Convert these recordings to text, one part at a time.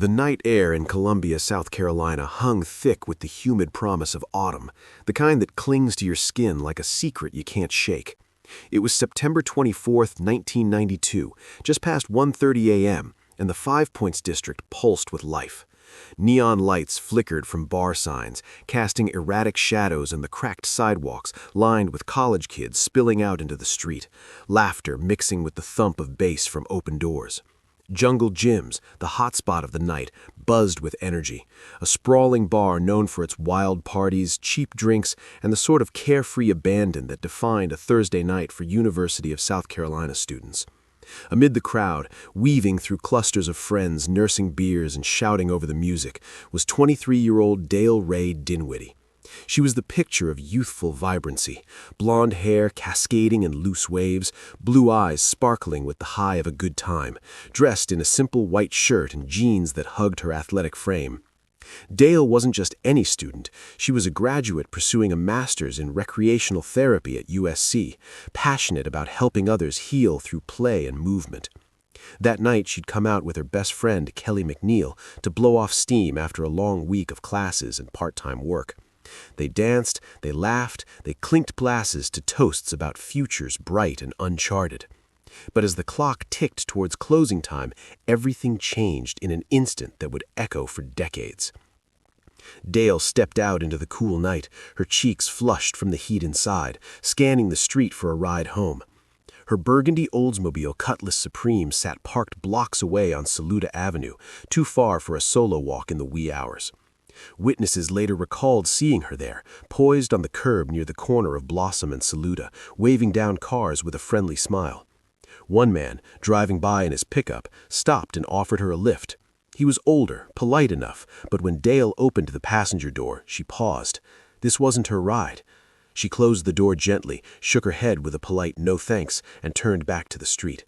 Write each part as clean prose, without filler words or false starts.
The night air in Columbia, South Carolina hung thick with the humid promise of autumn, the kind that clings to your skin like a secret you can't shake. It was September 24th, 1992, just past 1:30 a.m., and the Five Points district pulsed with life. Neon lights flickered from bar signs, casting erratic shadows on the cracked sidewalks lined with college kids spilling out into the street, laughter mixing with the thump of bass from open doors. Jungle Jim's, the hotspot of the night, buzzed with energy, a sprawling bar known for its wild parties, cheap drinks, and the sort of carefree abandon that defined a Thursday night for University of South Carolina students. Amid the crowd, weaving through clusters of friends nursing beers and shouting over the music, was 23-year-old Dail Rey Dinwiddie. She was the picture of youthful vibrancy, blonde hair cascading in loose waves, blue eyes sparkling with the high of a good time, dressed in a simple white shirt and jeans that hugged her athletic frame. Dail wasn't just any student. She was a graduate pursuing a master's in recreational therapy at USC, passionate about helping others heal through play and movement. That night, she'd come out with her best friend, Kelly McNeil, to blow off steam after a long week of classes and part-time work. They danced, they laughed, they clinked glasses to toasts about futures bright and uncharted. But as the clock ticked towards closing time, everything changed in an instant that would echo for decades. Dail stepped out into the cool night, her cheeks flushed from the heat inside, scanning the street for a ride home. Her burgundy Oldsmobile Cutlass Supreme sat parked blocks away on Saluda Avenue, too far for a solo walk in the wee hours. Witnesses later recalled seeing her there, poised on the curb near the corner of Blossom and Saluda, waving down cars with a friendly smile. One man, driving by in his pickup, stopped and offered her a lift. He was older, polite enough, but when Dail opened the passenger door, she paused. This wasn't her ride. She closed the door gently, shook her head with a polite no thanks, and turned back to the street.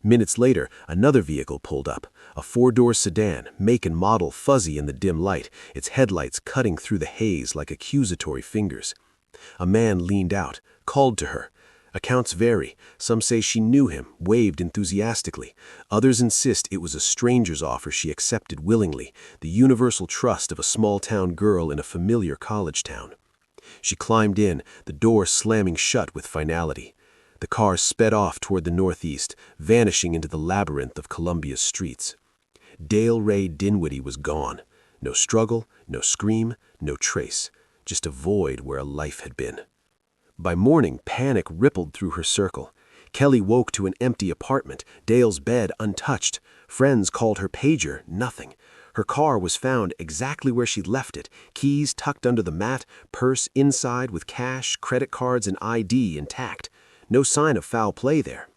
Minutes later, another vehicle pulled up, a four-door sedan, make and model fuzzy in the dim light, its headlights cutting through the haze like accusatory fingers. A man leaned out, called to her. Accounts vary. Some say she knew him, waved enthusiastically. Others insist it was a stranger's offer she accepted willingly, the universal trust of a small-town girl in a familiar college town. She climbed in, the door slamming shut with finality. The car sped off toward the northeast, vanishing into the labyrinth of Columbia's streets. Dail Rey Dinwiddie was gone. No struggle, no scream, no trace. Just a void where a life had been. By morning, panic rippled through her circle. Kelly woke to an empty apartment, Dail's bed untouched. Friends called her pager, nothing. Her car was found exactly where she'd left it, keys tucked under the mat, purse inside with cash, credit cards, and ID intact. No sign of foul play there.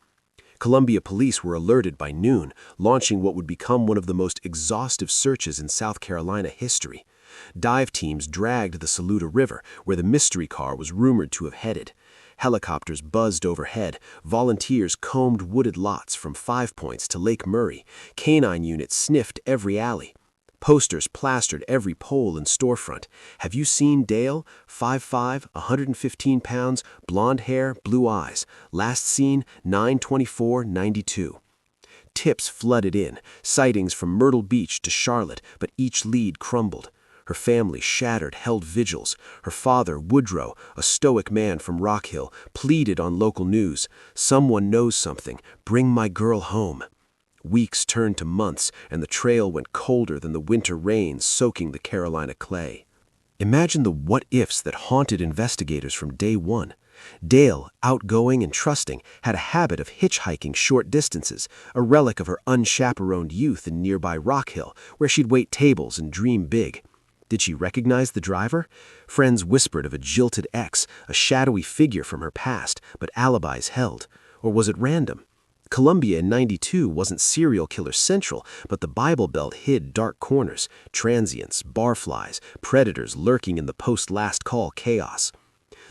Columbia police were alerted by noon, launching what would become one of the most exhaustive searches in South Carolina history. Dive teams dragged the Saluda River, where the mystery car was rumored to have headed. Helicopters buzzed overhead, volunteers combed wooded lots from Five Points to Lake Murray, canine units sniffed every alley. Posters plastered every pole and storefront. Have you seen Dail? 5'5", 115 pounds, blonde hair, blue eyes. Last seen 9/24/92. Tips flooded in, sightings from Myrtle Beach to Charlotte, but each lead crumbled. Her family, shattered, held vigils. Her father, Woodrow, a stoic man from Rock Hill, pleaded on local news. Someone knows something. Bring my girl home. Weeks turned to months, and the trail went colder than the winter rains soaking the Carolina clay. Imagine the what-ifs that haunted investigators from day one. Dail, outgoing and trusting, had a habit of hitchhiking short distances, a relic of her unchaperoned youth in nearby Rock Hill, where she'd wait tables and dream big. Did she recognize the driver? Friends whispered of a jilted ex, a shadowy figure from her past, but alibis held. Or was it random? Columbia in '92 wasn't serial killer central, but the Bible Belt hid dark corners, transients, barflies, predators lurking in the post-last call chaos.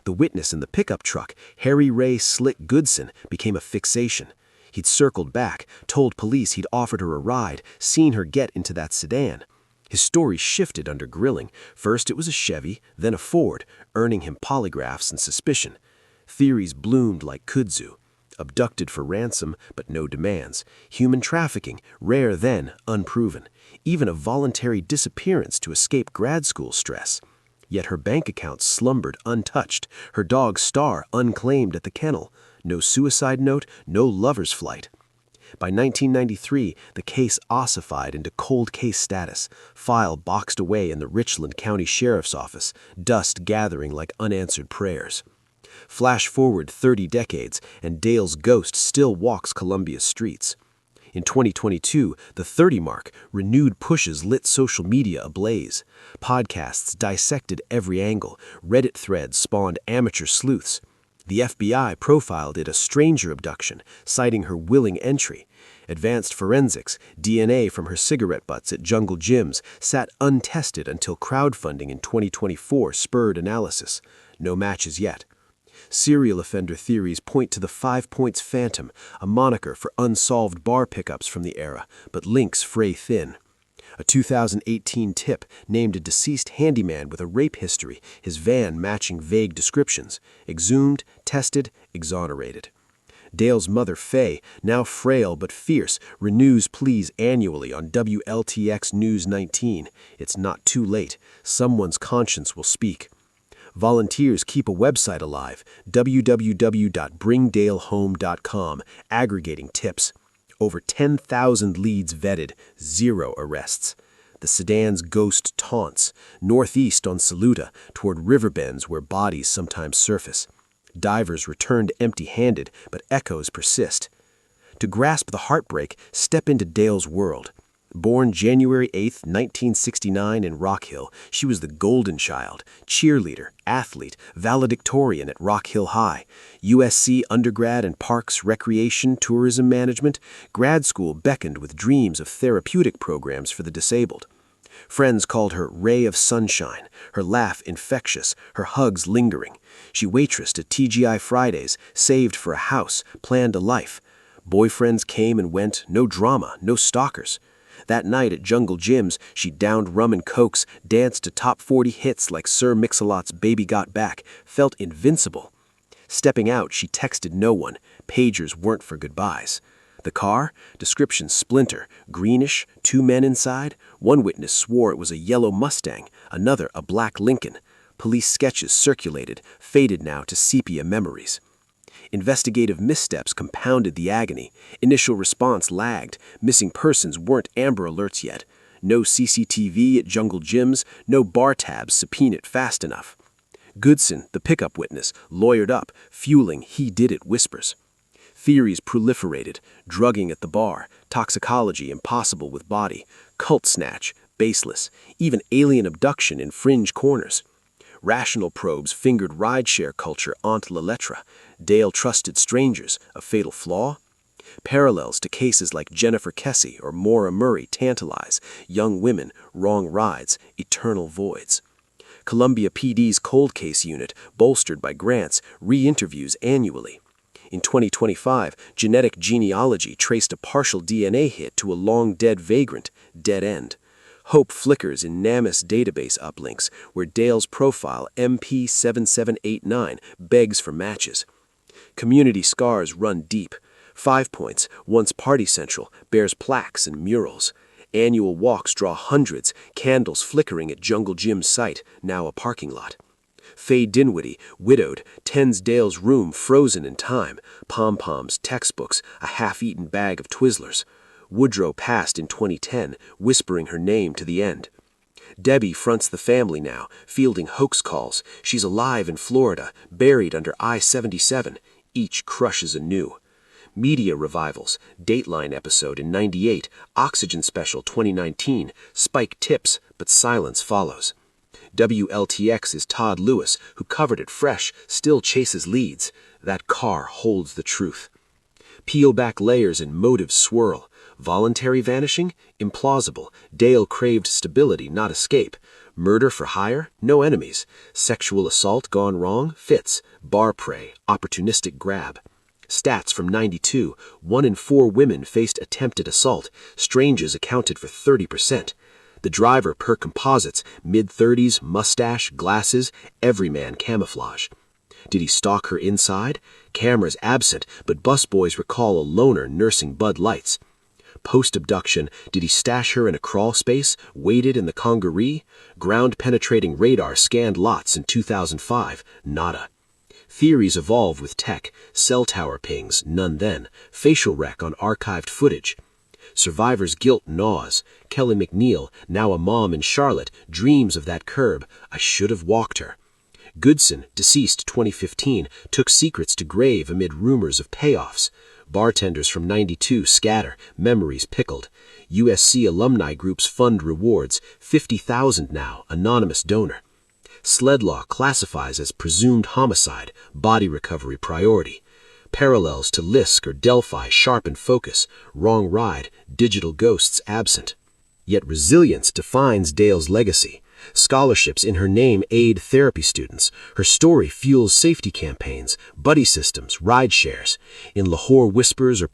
The witness in the pickup truck, Harry Ray Slick Goodson, became a fixation. He'd circled back, told police he'd offered her a ride, seen her get into that sedan. His story shifted under grilling. First it was a Chevy, then a Ford, earning him polygraphs and suspicion. Theories bloomed like kudzu. Abducted for ransom, but no demands. Human trafficking, rare then, unproven. even a voluntary disappearance to escape grad school stress. Yet her bank account slumbered untouched, her dog Star unclaimed at the kennel. No suicide note, no lover's flight. By 1993, the case ossified into cold case status, file boxed away in the Richland County Sheriff's Office, dust gathering like unanswered prayers. Flash forward 30 decades, and Dail's ghost still walks Columbia's streets. In 2022, the 30 mark, renewed pushes lit social media ablaze. Podcasts dissected every angle, Reddit threads spawned amateur sleuths. The FBI profiled it a stranger abduction, citing her willing entry. Advanced forensics, DNA from her cigarette butts at jungle gyms, sat untested until crowdfunding in 2024 spurred analysis. No matches yet. Serial offender theories point to the 5 Points Phantom, a moniker for unsolved bar pickups from the era, but links fray thin. A 2018 tip named a deceased handyman with a rape history, his van matching vague descriptions. Exhumed, tested, exonerated. Dail's mother, Faye, now frail but fierce, renews pleas annually on WLTX News 19. It's not too late. Someone's conscience will speak. Volunteers keep a website alive, www.bringdailhome.com, aggregating tips. Over 10,000 leads vetted, 0 arrests. The sedan's ghost taunts, northeast on Saluda, toward river bends where bodies sometimes surface. Divers returned empty-handed, but echoes persist. To grasp the heartbreak, step into Dail's world. Born January 8, 1969 in Rock Hill, she was the golden child, cheerleader, athlete, valedictorian at Rock Hill High, USC undergrad in parks, recreation, tourism management. Grad school beckoned with dreams of therapeutic programs for the disabled. Friends called her Ray of Sunshine, her laugh infectious, her hugs lingering. She waitressed at TGI Fridays, saved for a house, planned a life. Boyfriends came and went, no drama, no stalkers. That night at Jungle Gyms, she downed rum and cokes, danced to top 40 hits like Sir Mix-a-Lot's Baby Got Back, felt invincible. Stepping out, she texted no one. Pagers weren't for goodbyes. The car? Description splinter, greenish, 2 men inside. One witness swore it was a yellow Mustang, another a black Lincoln. Police sketches circulated, faded now to sepia memories. Investigative missteps compounded the agony. Initial response lagged. Missing persons weren't Amber Alerts yet. No CCTV at Jungle Gyms, no bar tabs subpoenaed fast enough. Goodson, the pickup witness, lawyered up, fueling he did it whispers. Theories proliferated, drugging at the bar, toxicology impossible with body, cult snatch, baseless, even alien abduction in fringe corners. Rational probes fingered rideshare culture onto la lettre. Dail trusted strangers, a fatal flaw? Parallels to cases like Jennifer Kessie or Maura Murray tantalize. Young women, wrong rides, eternal voids. Columbia PD's cold case unit, bolstered by grants, re-interviews annually. In 2025, genetic genealogy traced a partial DNA hit to a long-dead vagrant, dead end. Hope flickers in NamUs database uplinks, where Dail's profile MP7789 begs for matches. Community scars run deep. 5 Points, once party central, bears plaques and murals. Annual walks draw hundreds, candles flickering at Jungle Gym's site, now a parking lot. Faye Dinwiddie, widowed, tends Dail's room frozen in time, pom-poms, textbooks, a half-eaten bag of Twizzlers. Woodrow passed in 2010, whispering her name to the end. Debbie fronts the family now, fielding hoax calls. She's alive in Florida, buried under I-77. Each crushes anew. Media revivals, Dateline episode in '98, Oxygen Special 2019, Spike tips, but silence follows. WLTX's Todd Lewis, who covered it fresh, still chases leads. That car holds the truth. Peel back layers and motives swirl. Voluntary vanishing? Implausible. Dail craved stability, not escape. Murder for hire? No enemies. Sexual assault gone wrong? Fits. Bar prey. Opportunistic grab. Stats from '92. 1 in 4 women faced attempted assault. Strangers accounted for 30%. The driver per composites, mid-30s, mustache, glasses, everyman camouflage. Did he stalk her inside? Cameras absent, but busboys recall a loner nursing Bud Lights. Post-abduction, did he stash her in a crawl space, waited in the congaree? Ground-penetrating radar scanned lots in 2005, nada. Theories evolve with tech, cell tower pings, none then, facial rec on archived footage. Survivor's guilt gnaws. Kelly McNeil, now a mom in Charlotte, dreams of that curb. I should have walked her. Goodson, deceased 2015, took secrets to grave amid rumors of payoffs. Bartenders from 92 scatter, memories pickled. USC alumni groups fund rewards, 50,000 now, anonymous donor. Sledlaw classifies as presumed homicide, body recovery priority. Parallels to Lisk or Delphi sharpen focus, wrong ride, digital ghosts absent. Yet resilience defines Dail's legacy. Scholarships in her name aid therapy students. Her story fuels safety campaigns, buddy systems, ride shares. In Lahore Whispers or